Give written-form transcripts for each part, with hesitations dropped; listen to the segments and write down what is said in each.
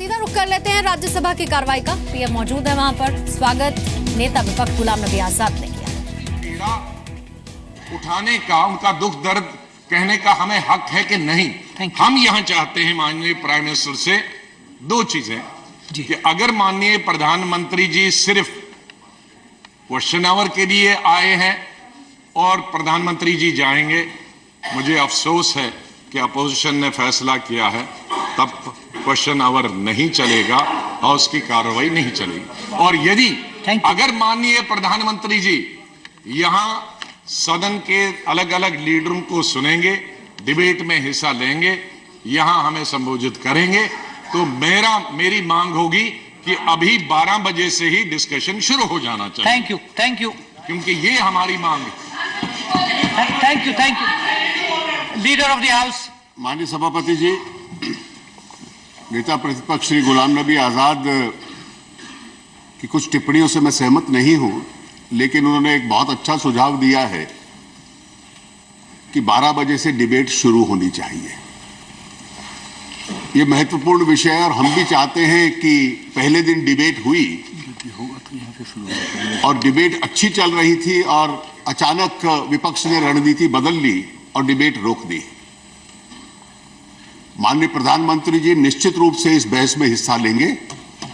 सीधा रुख कर लेते हैं राज्यसभा की कार्रवाई का। पीएम मौजूद है वहां पर। स्वागत नेता विपक्ष गुलाम नबी आजाद ने किया। पीड़ा उठाने का, उनका दुख दर्द कहने का हमें हक है कि नहीं? हम यहां चाहते हैं माननीय प्राइम मिनिस्टर से दो चीजें कि अगर माननीय प्रधानमंत्री जी सिर्फ क्वेश्चन आवर के लिए आए हैं और प्रधानमंत्री जी जाएंगे, मुझे अफसोस है कि अपोजिशन ने फैसला किया है तब क्वेश्चन आवर नहीं चलेगा, हाउस की कार्रवाई नहीं चलेगी। और यदि अगर माननीय प्रधानमंत्री जी यहां सदन के अलग अलग लीडरों को सुनेंगे, डिबेट में हिस्सा लेंगे, यहां हमें संबोधित करेंगे, तो मेरी मांग होगी कि अभी 12 बजे से ही डिस्कशन शुरू हो जाना चाहिए। थैंक यू क्योंकि ये हमारी मांग है। Thank you leader of the house. माननीय सभापति जी, नेता प्रतिपक्ष श्री गुलाम नबी आजाद की कुछ टिप्पणियों से मैं सहमत नहीं हूं, लेकिन उन्होंने एक बहुत अच्छा सुझाव दिया है कि 12 बजे से डिबेट शुरू होनी चाहिए। यह महत्वपूर्ण विषय है और हम भी चाहते हैं कि पहले दिन डिबेट हुई और डिबेट अच्छी चल रही थी और अचानक विपक्ष ने रणनीति बदल ली और डिबेट रोक दी। माननीय प्रधानमंत्री जी निश्चित रूप से इस बहस में हिस्सा लेंगे।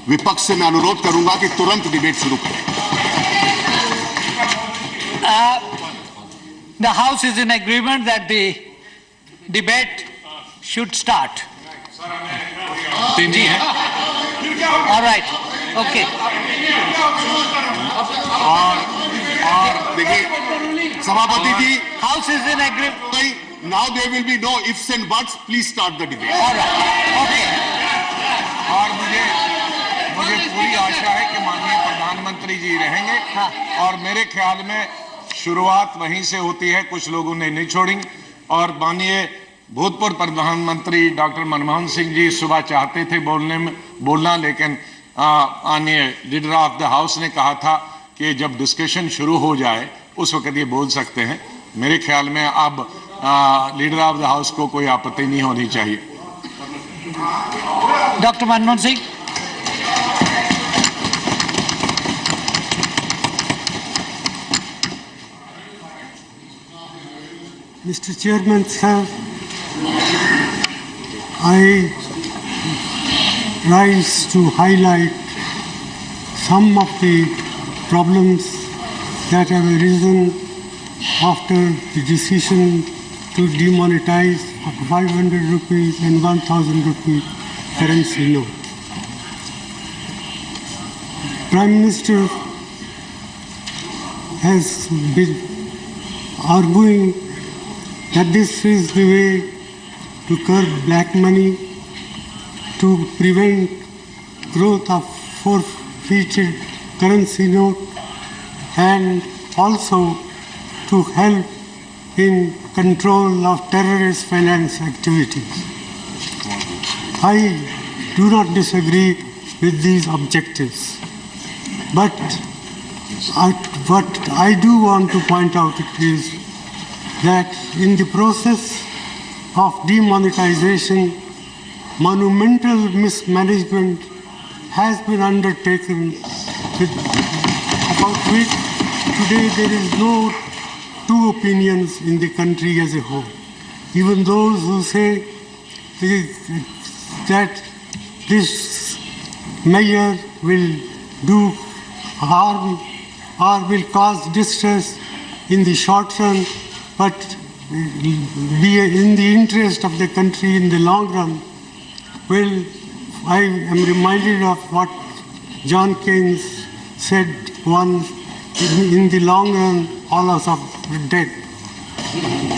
विपक्ष से मैं अनुरोध करूंगा कि तुरंत डिबेट शुरू करें। The House is in agreement that the debate should start. तेजी है। All right. Okay. और देखिए सभापति जी, House is in agreement. now there will be no ifs and buts. Please start the debate. All right. Okay. और मुझे पूरी आशा है कि माननीय प्रधानमंत्री जी रहेंगे। हाँ। और मेरे ख्याल में शुरुआत वहीं से होती है, कुछ लोगों ने नहीं छोड़ी। और माननीय भूतपूर्व प्रधानमंत्री डॉक्टर मनमोहन सिंह जी सुबह चाहते थे बोलना, लेकिन माननीय लीडर ऑफ द हाउस ने कहा था कि जब डिस्कशन शुरू हो जाए उस वक्त ये बोल सकते हैं। मेरे ख्याल में अब लीडर ऑफ द हाउस को कोई आपत्ति नहीं होनी चाहिए। Doctor Manmohan Singh. Mr. Chairman, sir, I rise to highlight some of the problems that have arisen after the decision to demonetize 500 rupees and 1000 rupee currency note. Prime Minister has been arguing that this is the way to curb black money, to prevent growth of forfeited currency note, and also to help in control of terrorist finance activities. I do not disagree with these objectives, but what I do want to point out is that in the process of demonetization, monumental mismanagement has been undertaken, about which today there is no two opinions in the country as a whole. Even those who say that this measure will do harm or will cause distress in the short run, but be in the interest of the country in the long run. Well, I am reminded of what John Keynes said once, in the long run, all of us are dead.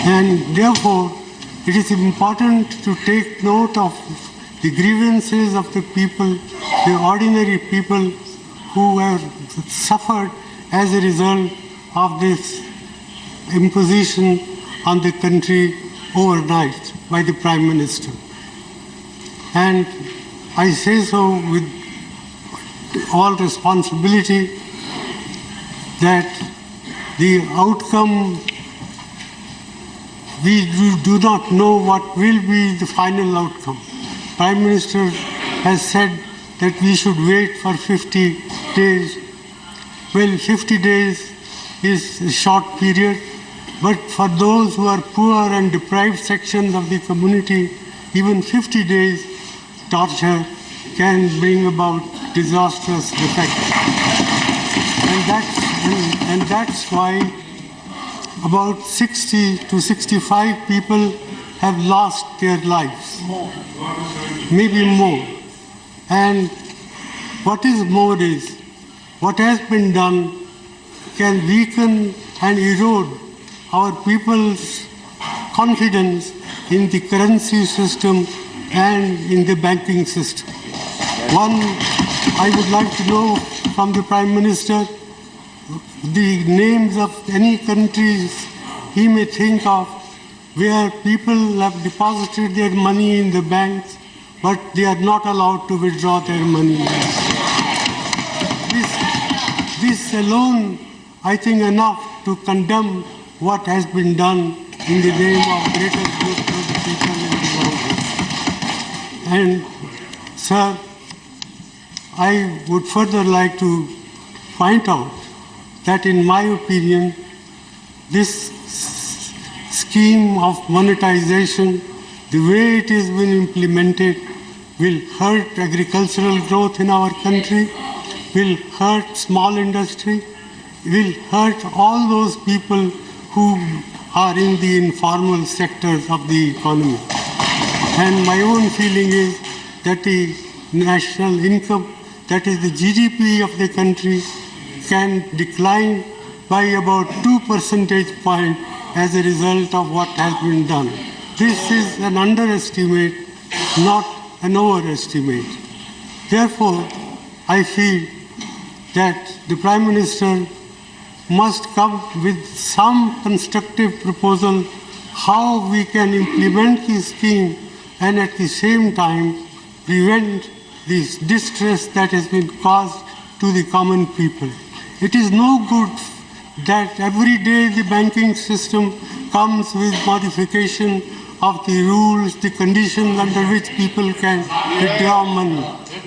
And therefore, it is important to take note of the grievances of the people, the ordinary people who have suffered as a result of this imposition on the country overnight by the Prime Minister. And I say so with all responsibility that the outcome, we do not know what will be the final outcome. Prime Minister has said that we should wait for 50 days. Well, 50 days is a short period, but for those who are poor and deprived sections of the community, even 50 days torture can bring about disastrous effects. And that's why about 60 to 65 people have lost their lives, maybe more. And what is more is, what has been done can weaken and erode our people's confidence in the currency system and in the banking system. One, I would like to know from the Prime Minister the names of any countries he may think of where people have deposited their money in the banks, but they are not allowed to withdraw their money. This alone, I think, enough to condemn what has been done in the name of greater good to the people in the world. And, sir, I would further like to point out that, in my opinion, this scheme of monetization, the way it has been implemented, will hurt agricultural growth in our country, will hurt small industry, will hurt all those people who are in the informal sectors of the economy. And my own feeling is that the national income, that is the GDP of the country, can decline by about 2 percentage points as a result of what has been done. This is an underestimate, not an overestimate. Therefore, I feel that the Prime Minister must come with some constructive proposal how we can implement the scheme and at the same time prevent this distress that has been caused to the common people. It is no good that every day the banking system comes with modification of the rules, the conditions under which people can withdraw money.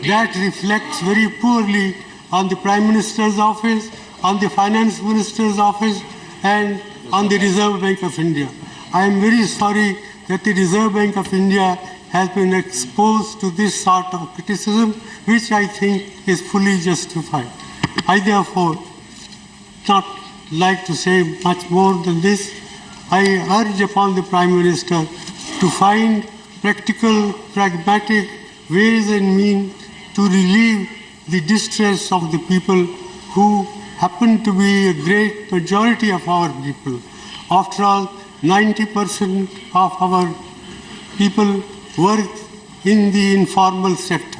That reflects very poorly on the Prime Minister's office, on the Finance Minister's office, and on the Reserve Bank of India. I am very sorry that the Reserve Bank of India has been exposed to this sort of criticism, which I think is fully justified. I therefore not like to say much more than this. I urge upon the Prime Minister to find practical, pragmatic ways and means to relieve the distress of the people who happen to be a great majority of our people. After all, 90% of our people work in the informal sector.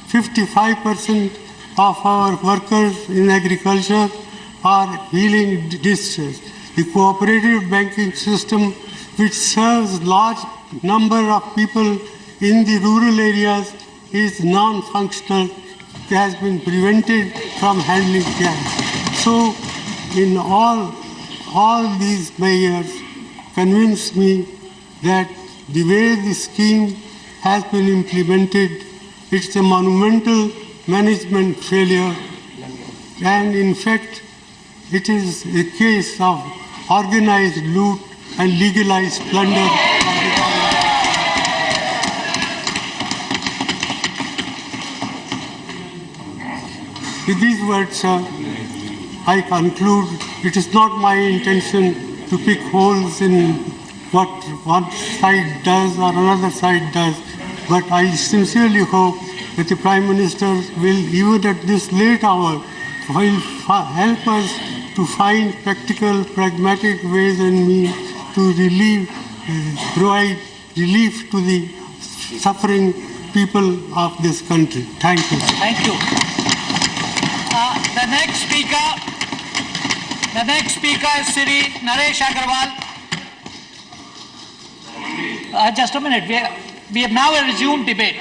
55% of our workers in agriculture are feeling distress. The cooperative banking system, which serves large number of people in the rural areas, is non-functional, has been prevented from handling cash. So, in all these measures convince me that the way the scheme has been implemented, it's a monumental management failure, and in fact, it is a case of organized loot and legalized plunder of the government. With these words, sir, I conclude it is not my intention to pick holes in what one side does or another side does, but I sincerely hope that the Prime Minister will, even at this late hour, will help us to find practical, pragmatic ways and means to provide relief to the suffering people of this country. Thank you. Thank you. The next speaker is Sri Naresh Agarwal. Just a minute. We have now resumed debate.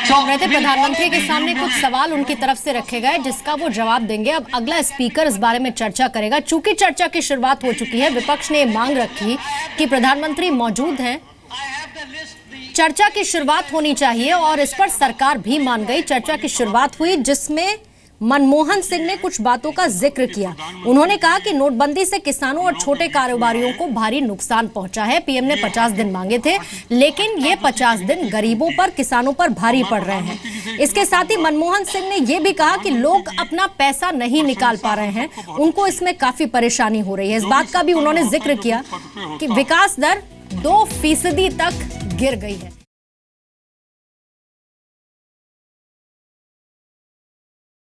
रहते प्रधानमंत्री के सामने कुछ सवाल उनकी तरफ से रखे गए जिसका वो जवाब देंगे। अब अगला स्पीकर इस बारे में चर्चा करेगा। चूंकि चर्चा की शुरुआत हो चुकी है, विपक्ष ने मांग रखी कि प्रधानमंत्री मौजूद हैं चर्चा की शुरुआत होनी चाहिए और इस पर सरकार भी मान गई। चर्चा की शुरुआत हुई जिसमें मनमोहन सिंह ने कुछ बातों का जिक्र किया। उन्होंने कहा कि नोटबंदी से किसानों और छोटे कारोबारियों को भारी नुकसान पहुंचा है। पीएम ने 50 दिन मांगे थे, लेकिन ये 50 दिन गरीबों पर, किसानों पर भारी पड़ रहे हैं। इसके साथ ही मनमोहन सिंह ने यह भी कहा कि लोग अपना पैसा नहीं निकाल पा रहे हैं, उनको इसमें काफी परेशानी हो रही है। इस बात का भी उन्होंने जिक्र किया कि विकास दर 2% तक गिर गई है।